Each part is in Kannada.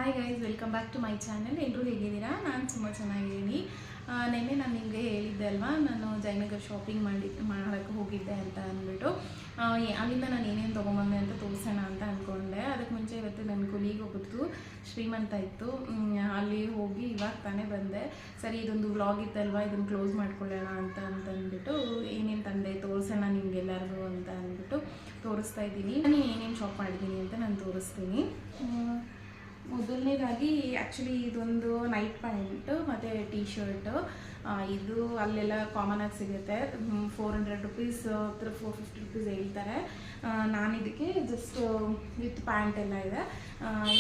Hi guys, welcome back to my channel. ಎಲ್ಲರೂ ಹೇಗಿದ್ದೀರಾ? ನಾನು ತುಂಬ ಚೆನ್ನಾಗಿದ್ದೀನಿ. ನೆನ್ನೆ ನಾನು ನಿಮಗೆ ಹೇಳಿದ್ದೆ ಅಲ್ವಾ, ನಾನು ಜಯನಗರ್ ಶಾಪಿಂಗ್ ಮಾಡೋಕ್ಕೆ ಹೋಗಿದ್ದೆ ಅಂತ ಅಂದ್ಬಿಟ್ಟು. ಅಲ್ಲಿಂದ ನಾನು ಏನೇನು ತೊಗೊಂಬಂದೆ ಅಂತ ತೋರಿಸೋಣ ಅಂತ ಅಂದ್ಕೊಂಡೆ. ಅದಕ್ಕೆ ಮುಂಚೆ ಇವತ್ತು ನನ್ನ ಕೊಲೀಗ್ ಒಬ್ಬತ್ತು ಶ್ರೀಮಂತ ಇತ್ತು, ಅಲ್ಲಿ ಹೋಗಿ ಇವಾಗ ತಾನೇ ಬಂದೆ. ಸರಿ, ಇದೊಂದು ವ್ಲಾಗ್ ಇತ್ತಲ್ವ, ಇದನ್ನು ಕ್ಲೋಸ್ ಮಾಡ್ಕೊಳ್ಳೋಣ ಅಂತ ಅಂದ್ಬಿಟ್ಟು ಏನೇನು ತಂದೆ ತೋರಿಸೋಣ ನಿಮಗೆಲ್ಲರಿಗೂ ಅಂತ ಅಂದ್ಬಿಟ್ಟು ತೋರಿಸ್ತಾ ಇದ್ದೀನಿ. ನಾನು ಏನೇನು ಶಾಪ್ ಮಾಡಿದ್ದೀನಿ ಅಂತ ನಾನು ತೋರಿಸ್ತೀನಿ. ಮೊದಲನೇದಾಗಿ ಆ್ಯಕ್ಚುಲಿ ಇದೊಂದು ನೈಟ್ ಪ್ಯಾಂಟು ಮತ್ತು ಟೀ ಶರ್ಟು. ಇದು ಅಲ್ಲೆಲ್ಲ ಕಾಮನಾಗಿ ಸಿಗುತ್ತೆ. 400 ರುಪೀಸ್, 450 ರುಪೀಸ್ ಹೇಳ್ತಾರೆ. ನಾನು ಇದಕ್ಕೆ ಜಸ್ಟ್ ವಿತ್ ಪ್ಯಾಂಟ್ ಎಲ್ಲ ಇದೆ,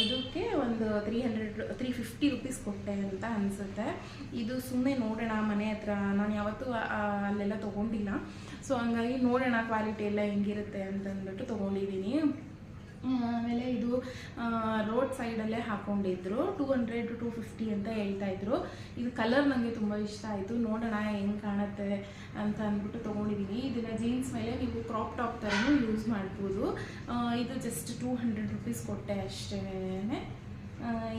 ಇದಕ್ಕೆ ಒಂದು 350 ರುಪೀಸ್ ಕೊಟ್ಟೆ ಅಂತ ಅನಿಸುತ್ತೆ. ಇದು ಸುಮ್ಮನೆ ನೋಡೋಣ, ಮನೆ ಹತ್ರ ನಾನು ಯಾವತ್ತೂ ಅಲ್ಲೆಲ್ಲ ತೊಗೊಂಡಿಲ್ಲ. ಸೊ ಹಂಗಾಗಿ ನೋಡೋಣ ಕ್ವಾಲಿಟಿ ಎಲ್ಲ ಹೆಂಗಿರುತ್ತೆ ಅಂತಂದ್ಬಿಟ್ಟು ತೊಗೊಂಡಿದ್ದೀನಿ. ಆಮೇಲೆ ಇದು ರೋಡ್ ಸೈಡಲ್ಲೇ ಹಾಕ್ಕೊಂಡಿದ್ರು, 200 to 250 ಅಂತ ಹೇಳ್ತಾಯಿದ್ರು. ಇದು ಕಲರ್ ನನಗೆ ತುಂಬ ಇಷ್ಟ ಆಯಿತು, ನೋಡೋಣ ಹೆಂಗೆ ಕಾಣುತ್ತೆ ಅಂತ ಅಂದ್ಬಿಟ್ಟು ತೊಗೊಂಡಿದ್ದೀನಿ. ಇದನ್ನು ಜೀನ್ಸ್ ಮೇಲೆ ನೀವು ಕ್ರಾಪ್ ಟಾಪ್ ಥರನೂ ಯೂಸ್ ಮಾಡ್ಬೋದು. ಇದು ಜಸ್ಟ್ 200 ರುಪೀಸ್ ಕೊಟ್ಟೆ ಅಷ್ಟೇ.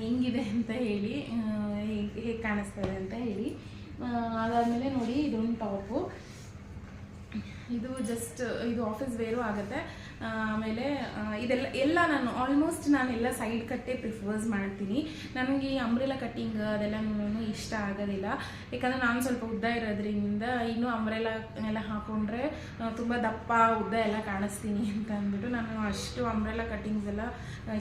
ಹೆಂಗಿದೆ ಅಂತ ಹೇಳಿ, ಹೇಗೆ ಕಾಣಿಸ್ತದೆ ಅಂತ ಹೇಳಿ. ಅದಾದಮೇಲೆ ನೋಡಿ, ಇದೊಂದು ಟಾಪು. ಇದು ಜಸ್ಟ್ ಇದು ಆಫೀಸ್ ವೇರು ಆಗುತ್ತೆ. ಆಮೇಲೆ ಇದೆಲ್ಲ ನಾನು ಆಲ್ಮೋಸ್ಟ್ ನಾನೆಲ್ಲ ಸೈಡ್ ಕಟ್ಟೇ ಪ್ರಿಫರ್ಸ್ ಮಾಡ್ತೀನಿ. ನನಗೆ ಈ ಅಂಬ್ರೆಲಾ ಕಟ್ಟಿಂಗ್ ಅದೆಲ್ಲನೂ ಇಷ್ಟ ಆಗೋದಿಲ್ಲ. ಯಾಕಂದರೆ ನಾನು ಸ್ವಲ್ಪ ಉದ್ದ ಇರೋದ್ರಿಂದ ಇನ್ನೂ ಅಂಬ್ರೆಲಾ ಎಲ್ಲ ಹಾಕ್ಕೊಂಡ್ರೆ ತುಂಬ ದಪ್ಪ ಉದ್ದ ಎಲ್ಲ ಕಾಣಿಸ್ತೀನಿ ಅಂತ ಅಂದ್ಬಿಟ್ಟು ನಾನು ಅಷ್ಟು ಅಂಬ್ರೆಲಾ ಕಟ್ಟಿಂಗ್ಸ್ ಎಲ್ಲ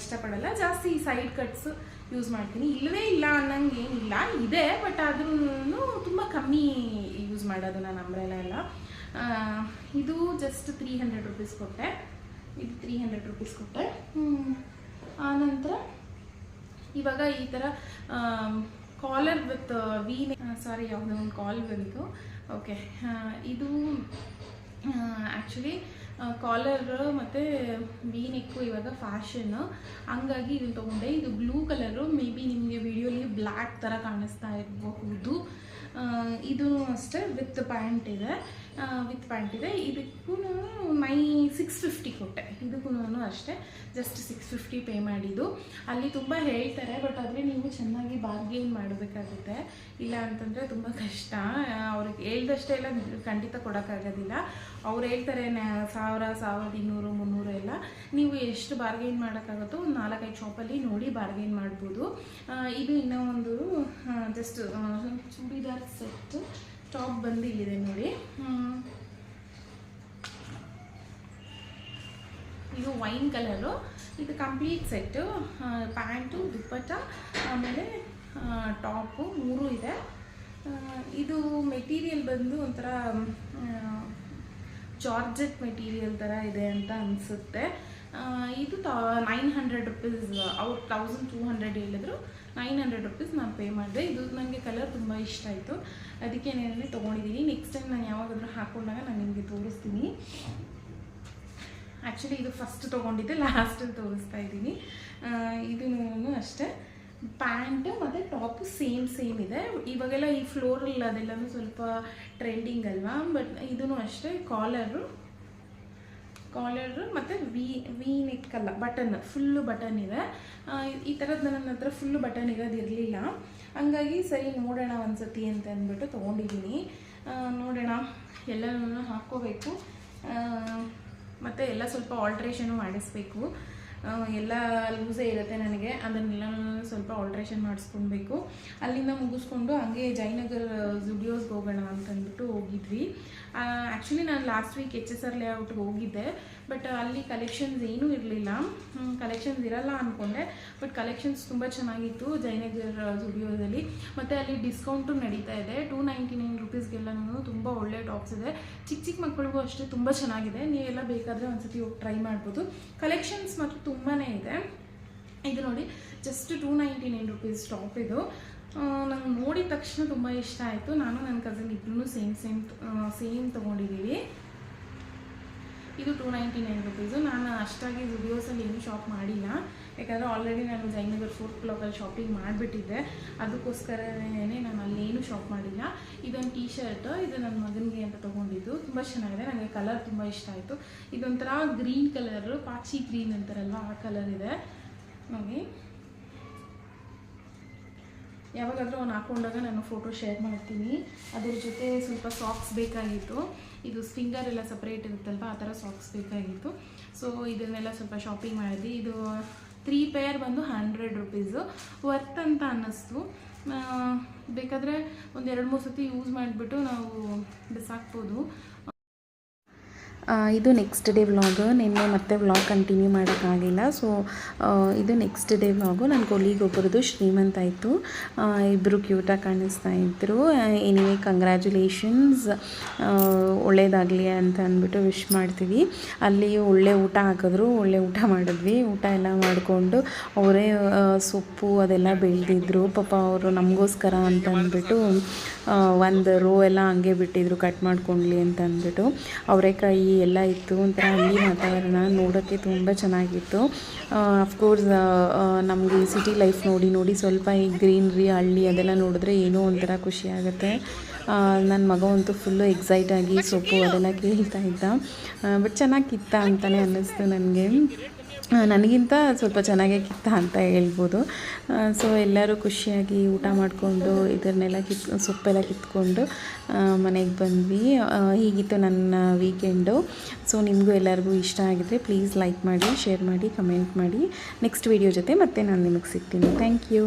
ಇಷ್ಟಪಡಲ್ಲ. ಜಾಸ್ತಿ ಸೈಡ್ ಕಟ್ಸ್ ಯೂಸ್ ಮಾಡ್ತೀನಿ. ಇಲ್ಲವೇ ಇಲ್ಲ ಅನ್ನಂಗೆ ಏನಿಲ್ಲ, ಇದೆ, ಬಟ್ ಆದ್ರೂ ತುಂಬ ಕಮ್ಮಿ ಯೂಸ್ ಮಾಡೋದು ನಾನು ಅಂಬ್ರೆಲಾ ಎಲ್ಲ. ಇದು ಜಸ್ಟ್ 300 ರುಪೀಸ್ ಕೊಟ್ಟೆ. ಇದು 300 ರುಪೀಸ್ ಕೊಟ್ಟೆ. ಆನಂತರ ಇವಾಗ ಈ ಥರ ಕಾಲರ್ ವಿತ್ ಸಾರಿ ಯಾವುದೋ ಒಂದು ಕಾಲ್ ಬಂತು. ಓಕೆ, ಇದು ಆ್ಯಕ್ಚುಲಿ ಕಾಲರ್ ಮತ್ತು ವಿ ನೆಕ್ಕು ಇವಾಗ ಫ್ಯಾಷನ್ನು, ಹಂಗಾಗಿ ಇದನ್ನು ತೊಗೊಂಡೆ. ಇದು ಬ್ಲೂ ಕಲರು, ಮೇ ಬಿ ನಿಮಗೆ ವಿಡಿಯೋಲಿ ಬ್ಲ್ಯಾಕ್ ಥರ ಕಾಣಿಸ್ತಾ ಇರಬಹುದು. ಇದು ಅಷ್ಟೇ ವಿತ್ ಪ್ಯಾಂಟ್ ಇದೆ. ಇದಕ್ಕೂ 650 ಕೊಟ್ಟೆ. ಇದಕ್ಕೂ ಅಷ್ಟೇ ಜಸ್ಟ್ 650 ಪೇ ಮಾಡಿದ್ದು. ಅಲ್ಲಿ ತುಂಬ ಹೇಳ್ತಾರೆ, ಬಟ್ ಆದರೆ ನೀವು ಚೆನ್ನಾಗಿ ಬಾರ್ಗೇನ್ ಮಾಡಬೇಕಾಗುತ್ತೆ. ಇಲ್ಲ ಅಂತಂದರೆ ತುಂಬ ಕಷ್ಟ. ಅವ್ರಿಗೆ ಹೇಳ್ದಷ್ಟೇ ಎಲ್ಲ ಖಂಡಿತ ಕೊಡೋಕ್ಕಾಗೋದಿಲ್ಲ. ಅವ್ರು ಹೇಳ್ತಾರೆ 1000, 1200, 300 ಎಲ್ಲ. ನೀವು ಎಷ್ಟು ಬಾರ್ಗೇನ್ ಮಾಡೋಕ್ಕಾಗುತ್ತೋ ಒಂದು 4-5 ಶಾಪಲ್ಲಿ ನೋಡಿ ಬಾರ್ಗೇನ್ ಮಾಡ್ಬೋದು. ಇದು ಇನ್ನೂ ಒಂದು ಜಸ್ಟ್ ಚೂಡಿದಾರ್ ಸೆಟ್ ಟಾಪ್ ಬಂದು ಇಲ್ಲಿದೆ ನೋಡಿ. ಇದು ವೈನ್ ಕಲರು. ಇದು ಕಂಪ್ಲೀಟ್ ಸೆಟ್ಟು, ಪ್ಯಾಂಟು, ದುಪ್ಪಟ್ಟ, ಆಮೇಲೆ ಟಾಪು 3 ಇದೆ. ಇದು ಮೆಟೀರಿಯಲ್ ಬಂದು ಒಂಥರ ಜಾರ್ಜೆಟ್ ಮೆಟೀರಿಯಲ್ ಥರ ಇದೆ ಅಂತ ಅನಿಸುತ್ತೆ. ಇದು 900 ರುಪೀಸ್. ಅವ್ರು 1200 ಹೇಳಿದ್ರು, 900 ರುಪೀಸ್ ನಾನು ಪೇ ಮಾಡಿದೆ. ಇದು ನನಗೆ ಕಲರ್ ತುಂಬ ಇಷ್ಟ ಆಯಿತು, ಅದಕ್ಕೆ ನಾನು ತೊಗೊಂಡಿದ್ದೀನಿ. ನೆಕ್ಸ್ಟ್ ಟೈಮ್ ನಾನು ಯಾವಾಗಾದರೂ ಹಾಕ್ಕೊಂಡಾಗ ನಾನು ನಿಮಗೆ ತೋರಿಸ್ತೀನಿ. ಆ್ಯಕ್ಚುಲಿ ಇದು ಫಸ್ಟ್ ತೊಗೊಂಡಿದ್ದೆ, ಲಾಸ್ಟಲ್ಲಿ ತೋರಿಸ್ತಾ ಇದ್ದೀನಿ. ಇದೂ ಅಷ್ಟೇ, ಪ್ಯಾಂಟ್ ಮತ್ತು ಟಾಪು ಸೇಮ್ ಇದೆ. ಇವಾಗೆಲ್ಲ ಈ ಫ್ಲೋರಲ್ ಅದೆಲ್ಲನೂ ಸ್ವಲ್ಪ ಟ್ರೆಂಡಿಂಗ್ ಅಲ್ವಾ. ಬಟ್ ಇದೂ ಅಷ್ಟೇ, ಕಾಲರು ಮತ್ತು ವಿ ನೆಕ್ ಅಲ್ಲ, ಬಟನ್, ಫುಲ್ಲು ಬಟನ್ ಇದೆ. ಈ ಥರದ್ದು ನನ್ನ ಹತ್ರ ಫುಲ್ಲು ಬಟನ್ ಇರೋದಿರಲಿಲ್ಲ, ಹಂಗಾಗಿ ಸರಿ ನೋಡೋಣ ಒಂದ್ಸತಿ ಅಂತ ಅಂದ್ಬಿಟ್ಟು ತೊಗೊಂಡಿದ್ದೀನಿ. ನೋಡೋಣ, ಎಲ್ಲನೂ ಹಾಕ್ಕೋಬೇಕು ಮತ್ತು ಎಲ್ಲ ಸ್ವಲ್ಪ ಆಲ್ಟ್ರೇಷನು ಮಾಡಿಸ್ಬೇಕು. ಎಲ್ಲ ಲೂಸೇ ಇರುತ್ತೆ ನನಗೆ, ಅದನ್ನೆಲ್ಲ ಸ್ವಲ್ಪ ಆಲ್ಟ್ರೇಷನ್ ಮಾಡಿಸ್ಕೊಳ್ಬೇಕು. ಅಲ್ಲಿಂದ ಮುಗಿಸ್ಕೊಂಡು ಹಂಗೆ ಜಯನಗರ್ ಜುಡಿಯೋಸ್ಗೆ ಹೋಗೋಣ ಅಂತಂದ್ಬಿಟ್ಟು ಹೋಗಿದ್ವಿ. ಆ್ಯಕ್ಚುಲಿ ನಾನು ಲಾಸ್ಟ್ ವೀಕ್ HSR ಲೇಔಟ್ಗೆ ಹೋಗಿದ್ದೆ, ಬಟ್ ಅಲ್ಲಿ ಕಲೆಕ್ಷನ್ಸ್ ಏನೂ ಇರಲಿಲ್ಲ. ಕಲೆಕ್ಷನ್ಸ್ ಇರಲ್ಲ ಅಂದ್ಕೊಂಡೆ, ಬಟ್ ಕಲೆಕ್ಷನ್ಸ್ ತುಂಬ ಚೆನ್ನಾಗಿತ್ತು ಜಯನಗರ್ ಜುಡಿಯೋದಲ್ಲಿ. ಮತ್ತು ಅಲ್ಲಿ ಡಿಸ್ಕೌಂಟು ನಡೀತಾ ಇದೆ. 299 ರುಪೀಸ್ಗೆಲ್ಲನೂ ತುಂಬ ಒಳ್ಳೆ ಟಾಪ್ಸ್ ಇದೆ. ಚಿಕ್ಕ ಮಕ್ಕಳಿಗೂ ಅಷ್ಟೇ ತುಂಬ ಚೆನ್ನಾಗಿದೆ. ನೀವೆಲ್ಲ ಬೇಕಾದರೆ ಒಂದ್ಸತಿ ಹೋಗಿ ಟ್ರೈ ಮಾಡ್ಬೋದು. ಕಲೆಕ್ಷನ್ಸ್ ಮತ್ತು ತುಂಬಾ ಇದೆ. ಇದು ನೋಡಿ, ಜಸ್ಟ್ 299 ರುಪೀಸ್ ಟಾಪ್. ಇದು ನಂಗೆ ನೋಡಿದ ತಕ್ಷಣ ತುಂಬ ಇಷ್ಟ ಆಯಿತು. ನಾನು ನನ್ನ ಕಸಿನ್ ಇಬ್ಬರೂ ಸೇಮ್ ತೊಗೊಂಡಿದ್ದೀವಿ. ಇದು 299 ರುಪೀಸು. ನಾನು ಅಷ್ಟಾಗಿ ಜುಡಿಯೋಸಲ್ಲಿ ಏನೂ ಶಾಪ್ ಮಾಡಿಲ್ಲ, ಯಾಕಂದರೆ ಆಲ್ರೆಡಿ ನಾನು ಜಯನಗರ್ 4th ಬ್ಲಾಕಲ್ಲಿ ಶಾಪಿಂಗ್ ಮಾಡಿಬಿಟ್ಟಿದ್ದೆ. ಅದಕ್ಕೋಸ್ಕರನೇ ನಾನು ಅಲ್ಲೇನೂ ಶಾಪ್ ಮಾಡಿಲ್ಲ. ಇದೊಂದು ಟೀ ಶರ್ಟ್, ಇದು ನನ್ನ ಮಗನಿಗೆ ಅಂತ ತೊಗೊಂಡಿದ್ದು. ತುಂಬ ಚೆನ್ನಾಗಿದೆ, ನನಗೆ ಕಲರ್ ತುಂಬ ಇಷ್ಟ ಆಯಿತು. ಇದೊಂಥರ ಗ್ರೀನ್ ಕಲರು, ಪಾಚಿ ಗ್ರೀನ್ ಅಂತಾರಲ್ಲ ಆ ಕಲರ್ ಇದೆ ನೋಡಿ. ಯಾವಾಗಾದರೂ ಅವ್ನು ಹಾಕ್ಕೊಂಡಾಗ ನಾನು ಫೋಟೋ ಶೇರ್ ಮಾಡ್ತೀನಿ. ಅದ್ರ ಜೊತೆ ಸ್ವಲ್ಪ ಸಾಕ್ಸ್ ಬೇಕಾಗಿತ್ತು. ಇದು ಫಿಂಗರ್ ಎಲ್ಲ ಸಪ್ರೇಟ್ ಇರುತ್ತಲ್ವ, ಆ ಥರ ಸಾಕ್ಸ್ ಬೇಕಾಗಿತ್ತು. ಸೊ ಇದನ್ನೆಲ್ಲ ಸ್ವಲ್ಪ ಶಾಪಿಂಗ್ ಮಾಡಿದ್ವಿ. ಇದು 3 ಪೇರ್ ಬಂದು 100 ರುಪೀಸು, ವರ್ತ್ ಅಂತ ಅನ್ನಿಸ್ತು. ಬೇಕಾದರೆ ಒಂದು 2-3 ಸತಿ ಯೂಸ್ ಮಾಡಿಬಿಟ್ಟು ನಾವು ಬಿಸಾಕ್ಬೋದು. ಇದು ನೆಕ್ಸ್ಟ್ ಡೇ ವ್ಲಾಗು. ನಿನ್ನೆ ಮತ್ತೆ ವ್ಲಾಗ್ ಕಂಟಿನ್ಯೂ ಮಾಡೋಕ್ಕಾಗಿಲ್ಲ. ಸೊ ಇದು ನೆಕ್ಸ್ಟ್ ಡೇ ವ್ಲಾಗು. ನನ್ನ ಕೊಲೀಗ್ ಒಬ್ಬರದು ಶ್ರೀಮಂತ ಆಯಿತು. ಇಬ್ಬರು ಕ್ಯೂಟಾಗಿ ಕಾಣಿಸ್ತಾ ಇದ್ದರು. ಎನಿವೇ ಕಂಗ್ರ್ಯಾಚುಲೇಷನ್ಸ್, ಒಳ್ಳೇದಾಗಲಿ ಅಂತ ಅಂದ್ಬಿಟ್ಟು ವಿಶ್ ಮಾಡ್ತೀವಿ. ಅಲ್ಲಿ ಒಳ್ಳೆ ಊಟ ಹಾಕಿದ್ರು, ಒಳ್ಳೆ ಊಟ ಮಾಡಿದ್ವಿ. ಊಟ ಎಲ್ಲ ಮಾಡಿಕೊಂಡು ಅವರೇ ಸೊಪ್ಪು ಅದೆಲ್ಲ ಬೆಳೆದಿದ್ರು. ಪಾಪ ಅವರು ನಮಗೋಸ್ಕರ ಅಂತ ಅಂದ್ಬಿಟ್ಟು ಒಂದು ರೋ ಎಲ್ಲ ಹಂಗೆ ಬಿಟ್ಟಿದ್ರು, ಕಟ್ ಮಾಡ್ಕೊಳ್ಳಿ ಅಂತ ಅಂದ್ಬಿಟ್ಟು. ಅವರೆಕಾಯಿ ಎಲ್ಲ ಇತ್ತು. ಒಂಥರ ಹಳ್ಳಿ ವಾತಾವರಣ ನೋಡೋಕ್ಕೆ ತುಂಬ ಚೆನ್ನಾಗಿತ್ತು. ಅಫ್ಕೋರ್ಸ್ ನಮಗೆ ಸಿಟಿ ಲೈಫ್ ನೋಡಿ ಸ್ವಲ್ಪ ಈ ಗ್ರೀನ್ರಿ ಹಳ್ಳಿ ಅದೆಲ್ಲ ನೋಡಿದ್ರೆ ಏನೋ ಒಂಥರ ಖುಷಿ ಆಗುತ್ತೆ. ನನ್ನ ಮಗ ಅಂತೂ ಫುಲ್ಲು ಎಕ್ಸೈಟ್ ಆಗಿ ಸೊಪ್ಪು ಅದೆಲ್ಲ ಕೇಳ್ತಾ ಇದ್ದ. ಬಟ್ ಚೆನ್ನಾಗಿ ಕಿತ್ತ ಅಂತಲೇ ಅನ್ನಿಸ್ತು ನನಗೆ. ನನಗಿಂತ ಸ್ವಲ್ಪ ಚೆನ್ನಾಗೇ ಕಿತ್ತ ಅಂತ ಹೇಳ್ಬೋದು. ಸೊ ಎಲ್ಲರೂ ಖುಷಿಯಾಗಿ ಊಟ ಮಾಡಿಕೊಂಡು ಇದನ್ನೆಲ್ಲ ಸೊಪ್ಪೆಲ್ಲ ಕಿತ್ಕೊಂಡು ಮನೆಗೆ ಬಂದ್ವಿ. ಹೀಗಿತ್ತು ನನ್ನ ವೀಕೆಂಡು. ಸೊ ನಿಮಗೂ ಎಲ್ಲರಿಗೂ ಇಷ್ಟ ಆಗಿದ್ರೆ ಪ್ಲೀಸ್ ಲೈಕ್ ಮಾಡಿ, ಶೇರ್ ಮಾಡಿ, ಕಮೆಂಟ್ ಮಾಡಿ. ನೆಕ್ಸ್ಟ್ ವೀಡಿಯೋ ಜೊತೆ ಮತ್ತೆ ನಾನು ನಿಮಗೆ ಸಿಗ್ತೀನಿ. Thank you.